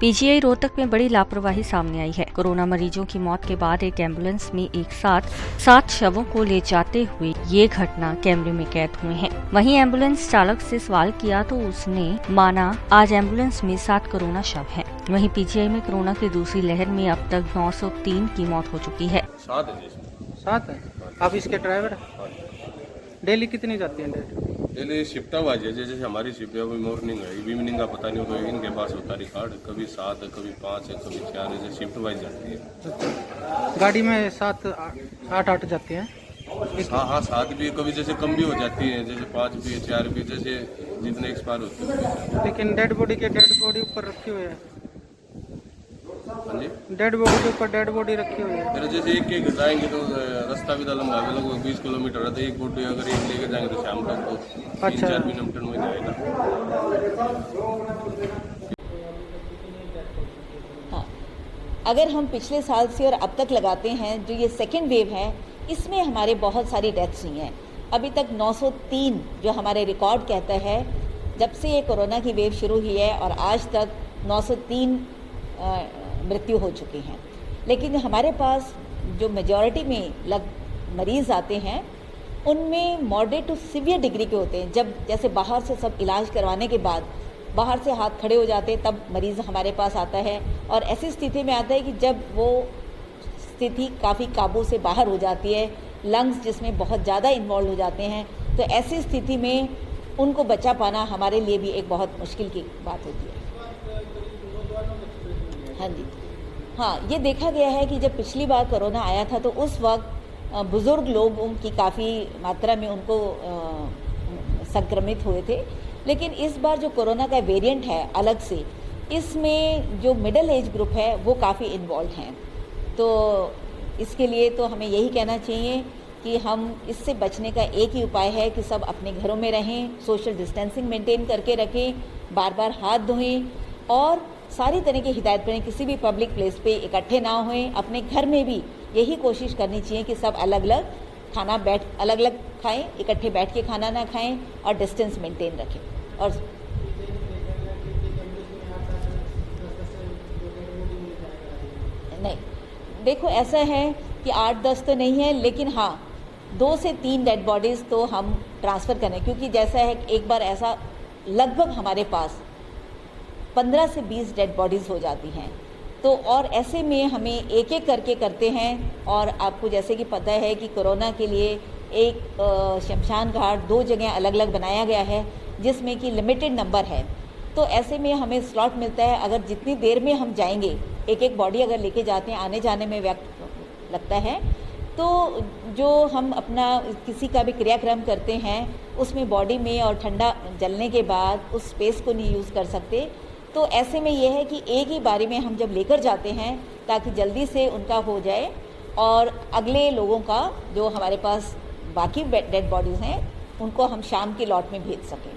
PGI Rohtak में बड़ी लापरवाही सामने आई है। कोरोना मरीजों की मौत के बाद एक एम्बुलेंस में एक साथ 7 शवों को ले जाते हुए ये घटना कैमरे में कैद हुए हैं। वहीं एम्बुलेंस चालक से सवाल किया तो उसने माना आज एम्बुलेंस में 7 कोरोना शव हैं। वहीं पीजीआई में कोरोना की दूसरी लहर में अब तक 903 की मौत हो चुकी है। 7 है। आप इसके ड्राइवर डेली कितनी जाती है? डेली शिफ्ट वाइज है, जैसे हमारी शिफ्ट है वो मॉर्निंग है, इवनिंग का पता नहीं होगा। इनके पास होता रिकॉर्ड, कभी 7 है, कभी 5 है, कभी 4 है, शिफ्ट वाइज जाती है। गाड़ी में 7-8 जाती हैं। हाँ 7 भी, कभी जैसे कम भी हो जाती है, जैसे 5 भी है, 4 भी, जैसे जितने एक्सपायर होते हैं। लेकिन डेड बॉडी ऊपर रखी हुई है। हाँ जी, डेड बॉडी के ऊपर डेड बॉडी रखी हुई है। फिर जैसे एक जाएंगे तो रास्ता भी लंबा है, लगभग 20 किलोमीटर है, तो एक बॉडी अगर एक लेके जाएंगे तो शाम तक तो 3-4 किलोमीटर में जाएगा। हाँ, अगर हम पिछले साल से और अब तक लगाते हैं, जो ये सेकेंड वेव है, इसमें हमारे बहुत सारी डेथ्स हुई हैं। अभी तक 903 जो हमारे रिकॉर्ड कहता है, जब से ये कोरोना की वेव शुरू हुई है और आज तक 903 मृत्यु हो चुकी हैं। लेकिन हमारे पास जो मेजॉरिटी में मरीज़ आते हैं उनमें मॉडरेट टू सीवियर डिग्री के होते हैं। जब जैसे बाहर से सब इलाज करवाने के बाद बाहर से हाथ खड़े हो जाते हैं, तब मरीज़ हमारे पास आता है। और ऐसी स्थिति में आता है कि जब वो स्थिति काफ़ी काबू से बाहर हो जाती है, लंग्स जिसमें बहुत ज़्यादा इन्वॉल्व हो जाते हैं, तो ऐसी स्थिति में उनको बचा पाना हमारे लिए भी एक बहुत मुश्किल की बात होती है। हाँ जी, हाँ, ये देखा गया है कि जब पिछली बार कोरोना आया था तो उस वक्त बुज़ुर्ग लोग उनकी काफ़ी मात्रा में उनको संक्रमित हुए थे। लेकिन इस बार जो कोरोना का वेरिएंट है अलग से, इसमें जो मिडिल एज ग्रुप है वो काफ़ी इन्वॉल्व हैं। तो इसके लिए तो हमें यही कहना चाहिए कि हम इससे बचने का एक ही उपाय है कि सब अपने घरों में रहें, सोशल डिस्टेंसिंग मेंटेन करके रखें, बार बार हाथ धोएं और सारी तरह की हिदायत करें। किसी भी पब्लिक प्लेस पे इकट्ठे ना होएं। अपने घर में भी यही कोशिश करनी चाहिए कि सब अलग अलग खाएं, इकट्ठे बैठ के खाना ना खाएं और डिस्टेंस मेंटेन रखें। और नहीं, देखो ऐसा है कि 8-10 तो नहीं है, लेकिन हाँ 2 से 3 डेड बॉडीज़ तो हम ट्रांसफ़र करें, क्योंकि जैसा है एक बार ऐसा लगभग हमारे पास 15 से 20 डेड बॉडीज़ हो जाती हैं। तो और ऐसे में हमें एक एक करके करते हैं। और आपको जैसे कि पता है कि कोरोना के लिए एक शमशान घाट 2 जगह अलग अलग बनाया गया है, जिसमें कि लिमिटेड नंबर है। तो ऐसे में हमें स्लॉट मिलता है। अगर जितनी देर में हम जाएंगे, एक बॉडी अगर लेके जाते हैं, आने जाने में वक्त लगता है, तो जो हम अपना किसी का भी क्रियाक्रम करते हैं उसमें बॉडी में और ठंडा जलने के बाद उस स्पेस को नहीं यूज़ कर सकते। तो ऐसे में यह है कि एक ही बारी में हम जब लेकर जाते हैं ताकि जल्दी से उनका हो जाए और अगले लोगों का जो हमारे पास बाकी डेड बॉडीज़ हैं उनको हम शाम के लॉट में भेज सकें।